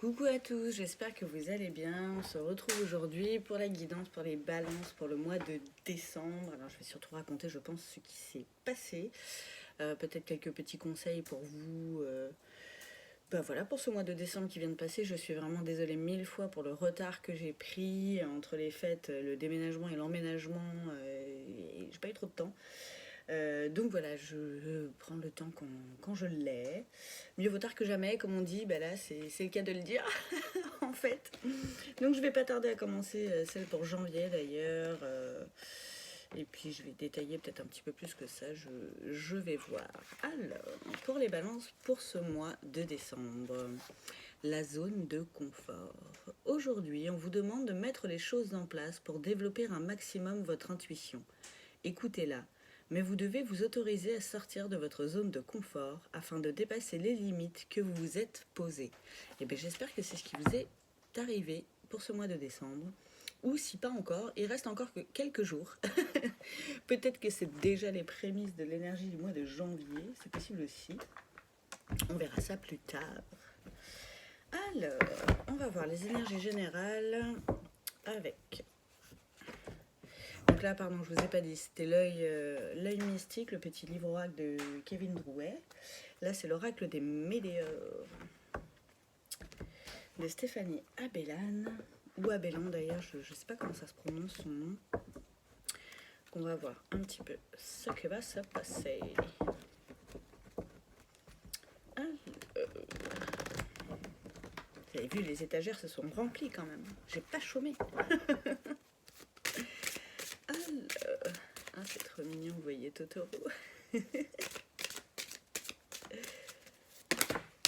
Coucou à tous, j'espère que vous allez bien. On se retrouve aujourd'hui pour la guidance, pour les balances pour le mois de décembre. Alors je vais surtout raconter, je pense, ce qui s'est passé. Peut-être quelques petits conseils pour vous. Voilà, pour ce mois de décembre qui vient de passer, je suis vraiment désolée mille fois pour le retard que j'ai pris entre les fêtes, le déménagement et l'emménagement. J'ai pas eu trop de temps. Donc voilà, je prends le temps quand je l'ai. Mieux vaut tard que jamais, comme on dit, bah là c'est le cas de le dire, en fait. Donc je vais pas tarder à commencer celle pour janvier d'ailleurs. Et puis je vais détailler peut-être un petit peu plus que ça, je vais voir. Alors, pour les balances pour ce mois de décembre, la zone de confort. Aujourd'hui, on vous demande de mettre les choses en place pour développer un maximum votre intuition. Écoutez-la, mais vous devez vous autoriser à sortir de votre zone de confort afin de dépasser les limites que vous vous êtes posées. Et bien j'espère que c'est ce qui vous est arrivé pour ce mois de décembre. Ou si pas encore, il reste encore que quelques jours. Peut-être que c'est déjà les prémices de l'énergie du mois de janvier, c'est possible aussi. On verra ça plus tard. Alors, on va voir les énergies générales avec... Donc là, pardon, je vous ai pas dit, c'était l'œil mystique, le petit livre oracle de Kevin Drouet. Là, c'est l'oracle des météores de Stéphanie Abellan, ou Abellan d'ailleurs, je ne sais pas comment ça se prononce son nom. On va voir un petit peu ce que va se passer. Vous avez vu, les étagères se sont remplies quand même. J'ai pas chômé. Ah, c'est trop mignon, vous voyez Totoro.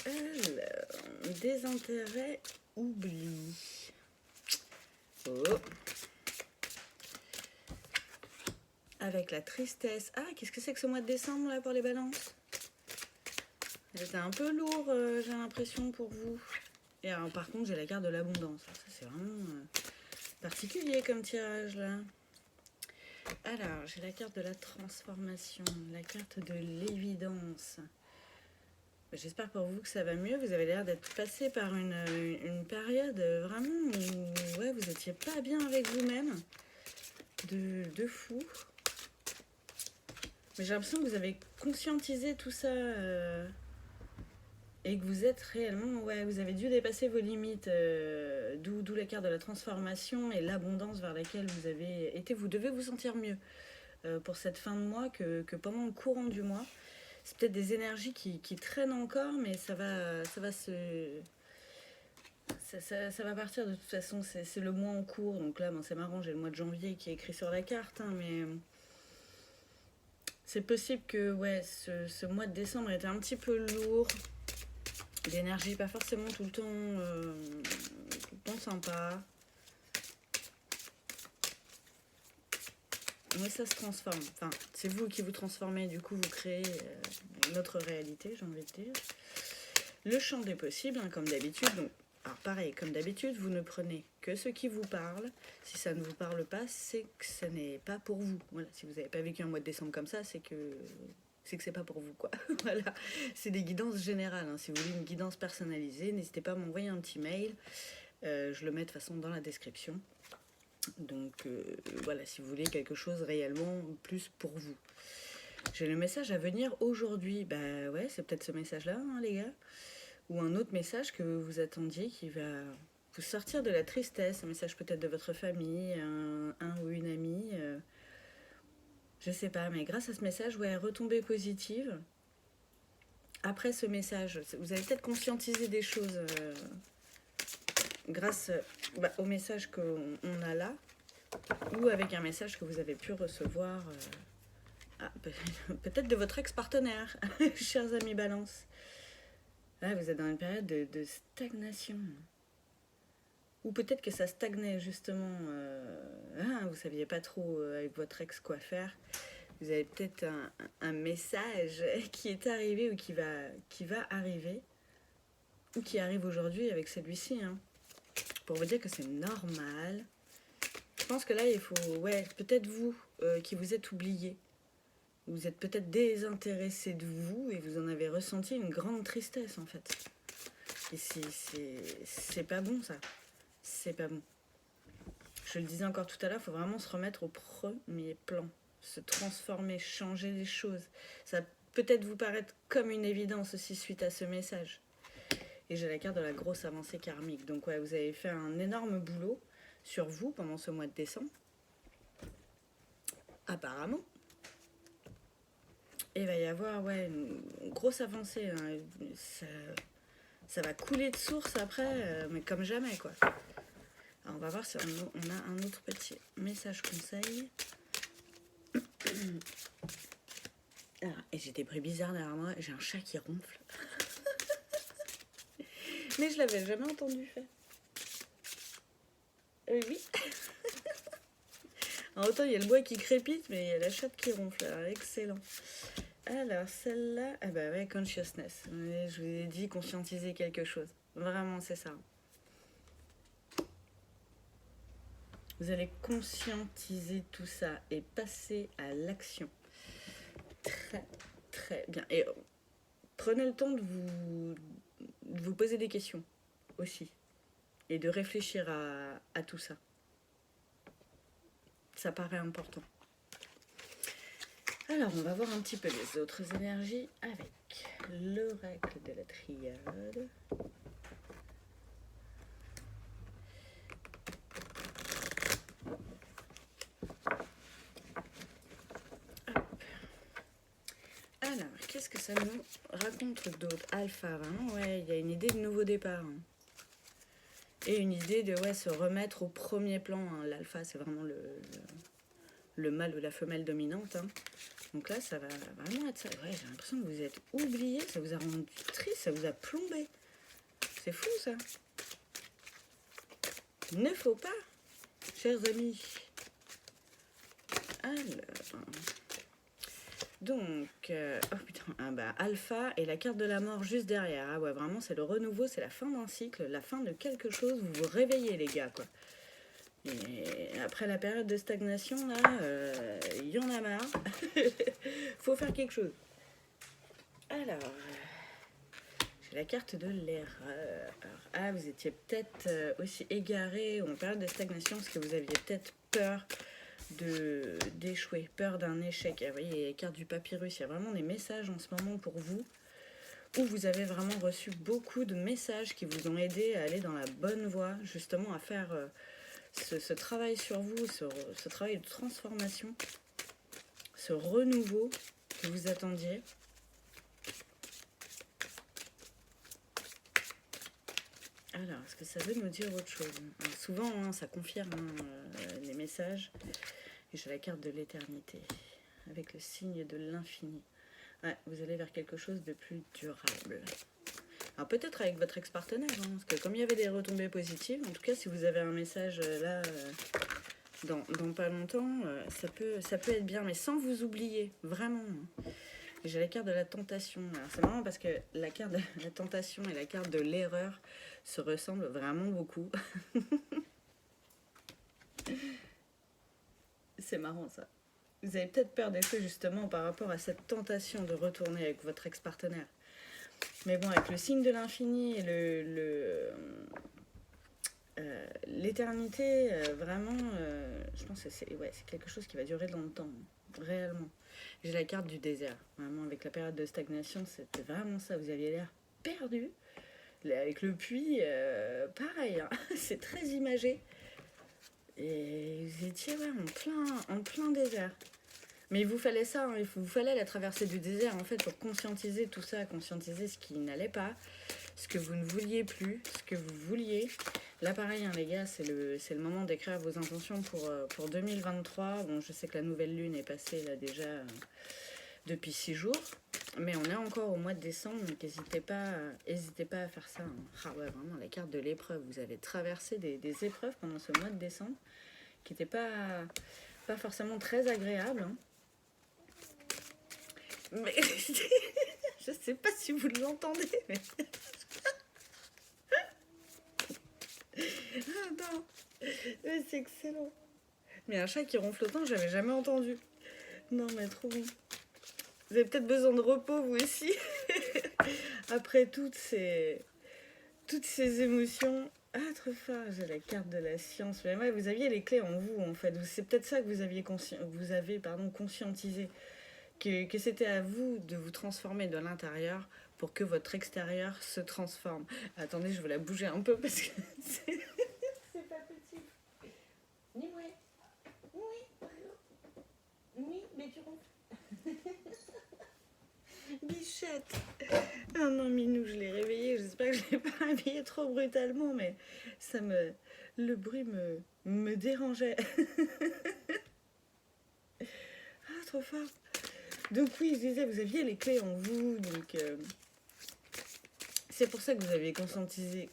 Alors, désintérêt, oubli. Oh. Avec la tristesse. Ah, qu'est-ce que c'est que ce mois de décembre là pour les balances? C'était un peu lourd, j'ai l'impression, pour vous. Et alors, par contre, j'ai la carte de l'abondance. Ça, c'est vraiment particulier comme tirage là. Alors, j'ai la carte de la transformation, la carte de l'évidence. J'espère pour vous que ça va mieux. Vous avez l'air d'être passé par une période vraiment où ouais, vous n'étiez pas bien avec vous-même. De fou. Mais j'ai l'impression que vous avez conscientisé tout ça et que vous êtes réellement... Ouais, vous avez dû dépasser vos limites. D'où la carte de la transformation et l'abondance vers laquelle vous avez été. Vous devez vous sentir mieux pour cette fin de mois que pendant le courant du mois. C'est peut-être des énergies qui traînent encore, mais ça va se... Ça va partir de toute façon, c'est le mois en cours. Donc là, bon, c'est marrant, j'ai le mois de janvier qui est écrit sur la carte, hein, mais c'est possible que ouais, ce mois de décembre était un petit peu lourd. L'énergie pas forcément tout le temps sympa. Mais ça se transforme. Enfin, c'est vous qui vous transformez, du coup vous créez une autre réalité, j'ai envie de dire. Le champ des possibles, hein, comme d'habitude. Donc, alors pareil, comme d'habitude, vous ne prenez que ce qui vous parle. Si ça ne vous parle pas, c'est que ce n'est pas pour vous. Voilà, si vous n'avez pas vécu un mois de décembre comme ça, c'est que c'est pas pour vous, quoi. Voilà, c'est des guidances générales. Hein. Si vous voulez une guidance personnalisée, n'hésitez pas à m'envoyer un petit mail. Je le mets de toute façon dans la description. Donc voilà, si vous voulez quelque chose réellement plus pour vous. J'ai le message à venir aujourd'hui. Bah ouais, c'est peut-être ce message-là, hein, les gars. Ou un autre message que vous attendiez qui va vous sortir de la tristesse. Un message peut-être de votre famille, un ou une amie. Je sais pas, mais grâce à ce message, ouais, retombée positive. Après ce message, vous allez peut-être conscientiser des choses grâce au message qu'on a là, ou avec un message que vous avez pu recevoir, peut-être de votre ex-partenaire, chers amis Balance. Là, vous êtes dans une période de stagnation. Ou peut-être que ça stagnait justement. Vous ne saviez pas trop avec votre ex quoi faire. Vous avez peut-être un message qui est arrivé ou qui va arriver. Ou qui arrive aujourd'hui avec celui-ci. Hein, pour vous dire que c'est normal. Je pense que là, il faut... Ouais, peut-être vous qui vous êtes oublié. Vous êtes peut-être désintéressé de vous et vous en avez ressenti une grande tristesse en fait. Et c'est pas bon ça. C'est pas bon. Je le disais encore tout à l'heure, il faut vraiment se remettre au premier plan. Se transformer, changer les choses. Ça va peut-être vous paraître comme une évidence aussi suite à ce message. Et j'ai la carte de la grosse avancée karmique. Donc ouais, vous avez fait un énorme boulot sur vous pendant ce mois de décembre. Apparemment. Et il va y avoir une grosse avancée. Hein. Ça va couler de source après, mais comme jamais quoi. Alors on va voir si on a un autre petit message conseil. Et j'ai des bruits bizarres derrière moi. J'ai un chat qui ronfle. Mais je l'avais jamais entendu faire. Oui. Alors, autant il y a le bois qui crépite, mais il y a la chatte qui ronfle. Alors, excellent. Alors celle-là, ah bah ouais, consciousness. Je vous ai dit conscientiser quelque chose. Vraiment, c'est ça. Vous allez conscientiser tout ça et passer à l'action. Très, très bien. Et prenez le temps de vous poser des questions aussi. Et de réfléchir à tout ça. Ça paraît important. Alors, on va voir un petit peu les autres énergies avec l'oracle de la triade. Alors, qu'est-ce que ça nous raconte d'autre? Alpha, vraiment, ouais, il y a une idée de nouveau départ. Hein. Et une idée de se remettre au premier plan. Hein. L'alpha, c'est vraiment le mâle ou la femelle dominante. Hein. Donc là, ça va vraiment être ça. Ouais, j'ai l'impression que vous êtes oublié, ça vous a rendu triste, ça vous a plombé. C'est fou, ça. Ne faut pas, chers amis. Alors... Donc, oh putain, Alpha et la carte de la mort juste derrière. Ah ouais, vraiment, c'est le renouveau, c'est la fin d'un cycle, la fin de quelque chose. Vous vous réveillez, les gars, quoi. Et après la période de stagnation, là, il y en a marre. Faut faire quelque chose. Alors, j'ai la carte de l'erreur. Ah, vous étiez peut-être aussi égaré en période de stagnation parce que vous aviez peut-être peur d'échouer, peur d'un échec. Vous voyez, il y a la carte du papyrus. Il y a vraiment des messages en ce moment pour vous où vous avez vraiment reçu beaucoup de messages qui vous ont aidé à aller dans la bonne voie, justement à faire ce travail sur vous, ce travail de transformation, ce renouveau que vous attendiez. Alors, est-ce que ça veut nous dire autre chose? Alors, souvent, hein, ça confirme les messages. Et j'ai la carte de l'éternité, avec le signe de l'infini. Ouais, vous allez vers quelque chose de plus durable. Alors peut-être avec votre ex-partenaire, hein, parce que comme il y avait des retombées positives, en tout cas si vous avez un message là, dans pas longtemps, ça peut être bien, mais sans vous oublier, vraiment. J'ai la carte de la tentation. Alors c'est marrant parce que la carte de la tentation et la carte de l'erreur se ressemblent vraiment beaucoup. C'est marrant ça. Vous avez peut-être peur des choses justement par rapport à cette tentation de retourner avec votre ex-partenaire. Mais bon, avec le signe de l'infini et l'éternité, vraiment, je pense que c'est quelque chose qui va durer dans le temps, réellement. J'ai la carte du désert, vraiment, avec la période de stagnation, c'était vraiment ça, vous aviez l'air perdu. Avec le puits, pareil, hein, c'est très imagé. Et vous étiez en plein désert. Mais il vous fallait ça, hein, il vous fallait la traversée du désert en fait pour conscientiser tout ça, conscientiser ce qui n'allait pas, ce que vous ne vouliez plus, ce que vous vouliez. Là pareil hein, les gars, c'est le moment d'écrire vos intentions pour 2023. Bon, je sais que la nouvelle lune est passée là déjà depuis 6 jours, mais on est encore au mois de décembre, donc n'hésitez pas à faire ça. Hein. Ah ouais, vraiment la carte de l'épreuve, vous avez traversé des épreuves pendant ce mois de décembre qui n'étaient pas forcément très agréables. Hein. Mais je sais pas si vous l'entendez, mais... Attends, mais c'est excellent. Mais un chat qui ronfle autant, j'avais jamais entendu. Non, mais trop bon. Vous avez peut-être besoin de repos, vous aussi. Après toutes ces toutes ces émotions. Ah, trop fort, j'ai la carte de la science. Mais ouais, vous aviez les clés en vous, en fait. C'est peut-être ça que vous avez conscientisé. Que c'était à vous de vous transformer de l'intérieur pour que votre extérieur se transforme. Attendez, je vais la bouger un peu parce que c'est pas possible. Ni ouais. Oui, oui, mais tu ronfles. Bichette. Ah non, Minou, je l'ai réveillée. J'espère que je l'ai pas réveillée trop brutalement, mais ça me... Le bruit me dérangeait. Ah, trop fort. Donc oui, je disais, vous aviez les clés en vous, donc... c'est pour ça que vous avez conscientisé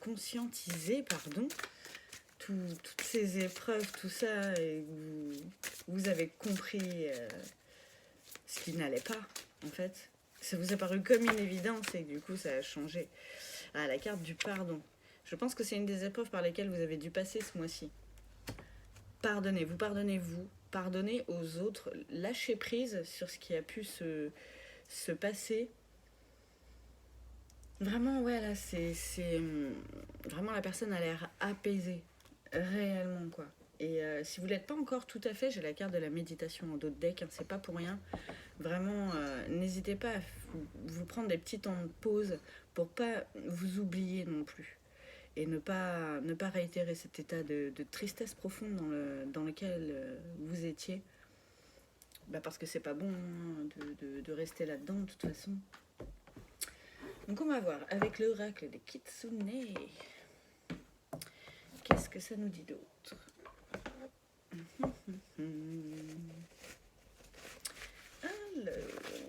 toutes ces épreuves, tout ça, et vous avez compris ce qui n'allait pas, en fait. Ça vous a paru comme une évidence et du coup, ça a changé. Ah, la carte du pardon. Je pense que c'est une des épreuves par lesquelles vous avez dû passer ce mois-ci. Pardonnez-vous, pardonnez aux autres, lâchez prise sur ce qui a pu se passer. Vraiment, ouais, là, c'est vraiment, la personne a l'air apaisée, réellement, quoi. Et si vous l'êtes pas encore tout à fait, j'ai la carte de la méditation en dos de deck, hein, c'est pas pour rien. Vraiment, n'hésitez pas à vous prendre des petits temps de pause pour pas vous oublier non plus. Et ne pas réitérer cet état de tristesse profonde dans lequel vous étiez. Bah parce que c'est pas bon hein, de rester là-dedans, de toute façon. Donc on va voir avec l'oracle des Kitsune. Qu'est-ce que ça nous dit d'autre?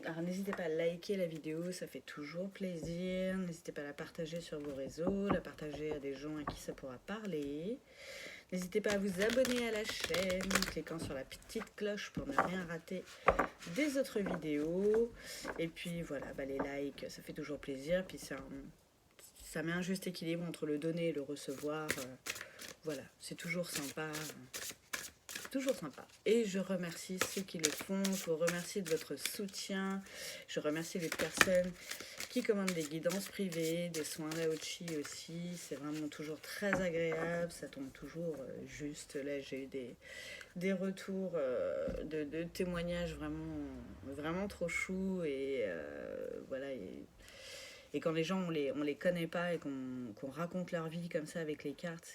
Alors n'hésitez pas à liker la vidéo, ça fait toujours plaisir. N'hésitez pas à la partager sur vos réseaux, la partager à des gens à qui ça pourra parler. N'hésitez pas à vous abonner à la chaîne en cliquant sur la petite cloche pour ne rien rater des autres vidéos. Et puis voilà, bah les likes, ça fait toujours plaisir. Puis ça met un juste équilibre entre le donner et le recevoir. Voilà, c'est toujours sympa. Toujours sympa. Et je remercie ceux qui le font. Je vous remercie de votre soutien. Je remercie les personnes qui commandent des guidances privées, des soins Laochi aussi. C'est vraiment toujours très agréable. Ça tombe toujours juste. Là, j'ai eu des retours de témoignages vraiment trop choux. Et voilà. Et quand les gens, on les connaît pas et qu'on raconte leur vie comme ça avec les cartes,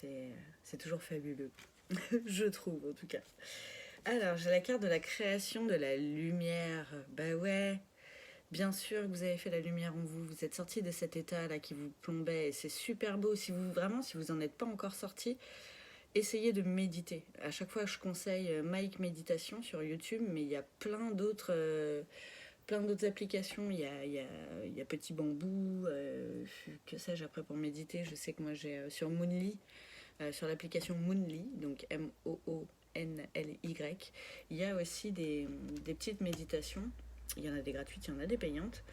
c'est toujours fabuleux. Je trouve, en tout cas. Alors, j'ai la carte de la création de la lumière. Bah ouais, bien sûr que vous avez fait la lumière en vous. Vous êtes sorti de cet état-là qui vous plombait. Et c'est super beau. Si vous en êtes pas encore sorti, essayez de méditer. À chaque fois, je conseille Mike Méditation sur YouTube, mais il y a plein d'autres applications. Il y a Petit Bambou, que sais-je après pour méditer. Je sais que moi j'ai sur Moonly, sur l'application Moonly, donc MOONLY, il y a aussi des petites méditations. Il y en a des gratuites, il y en a des payantes.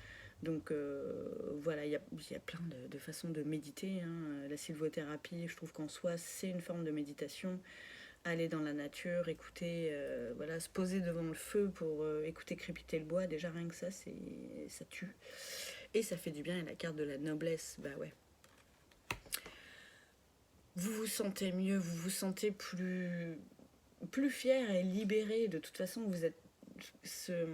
Donc voilà, il y a plein de façons de méditer. Hein. La sylvothérapie, je trouve qu'en soi, c'est une forme de méditation. Aller dans la nature, écouter, voilà, se poser devant le feu pour écouter crépiter le bois, déjà rien que ça, ça tue. Et ça fait du bien, et la carte de la noblesse, bah ouais. Vous vous sentez mieux, vous vous sentez plus fier et libéré. De toute façon, vous êtes... Ce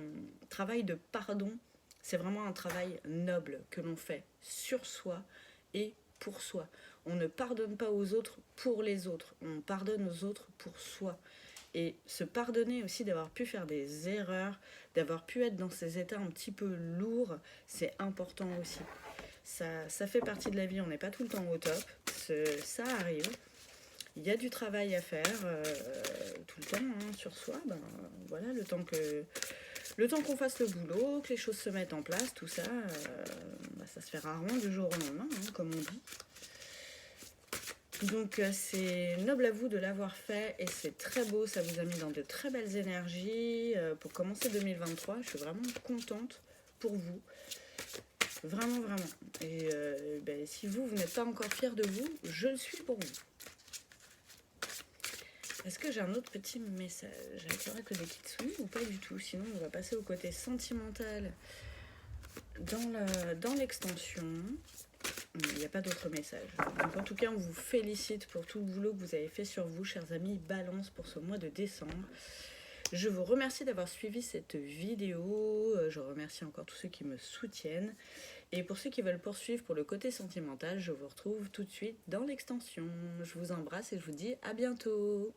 travail de pardon, c'est vraiment un travail noble que l'on fait sur soi et pour soi. On ne pardonne pas aux autres pour les autres, on pardonne aux autres pour soi. Et se pardonner aussi d'avoir pu faire des erreurs, d'avoir pu être dans ces états un petit peu lourds, c'est important aussi. Ça fait partie de la vie, on n'est pas tout le temps au top, ça arrive. Il y a du travail à faire tout le temps hein, sur soi. Ben, voilà, le temps qu'on fasse le boulot, que les choses se mettent en place, tout ça, ça se fait rarement du jour au lendemain, hein, comme on dit. Donc c'est noble à vous de l'avoir fait et c'est très beau, ça vous a mis dans de très belles énergies pour commencer 2023. Je suis vraiment contente pour vous. Vraiment, vraiment. Et si vous n'êtes pas encore fiers de vous, je le suis pour vous. Est-ce que j'ai un autre petit message avec l'oracle des Kitsune ou pas du tout? Sinon, on va passer au côté sentimental dans l'extension. Il n'y a pas d'autre message. Donc en tout cas, on vous félicite pour tout le boulot que vous avez fait sur vous, chers amis Balance, pour ce mois de décembre. Je vous remercie d'avoir suivi cette vidéo. Je remercie encore tous ceux qui me soutiennent. Et pour ceux qui veulent poursuivre pour le côté sentimental, je vous retrouve tout de suite dans l'extension. Je vous embrasse et je vous dis à bientôt.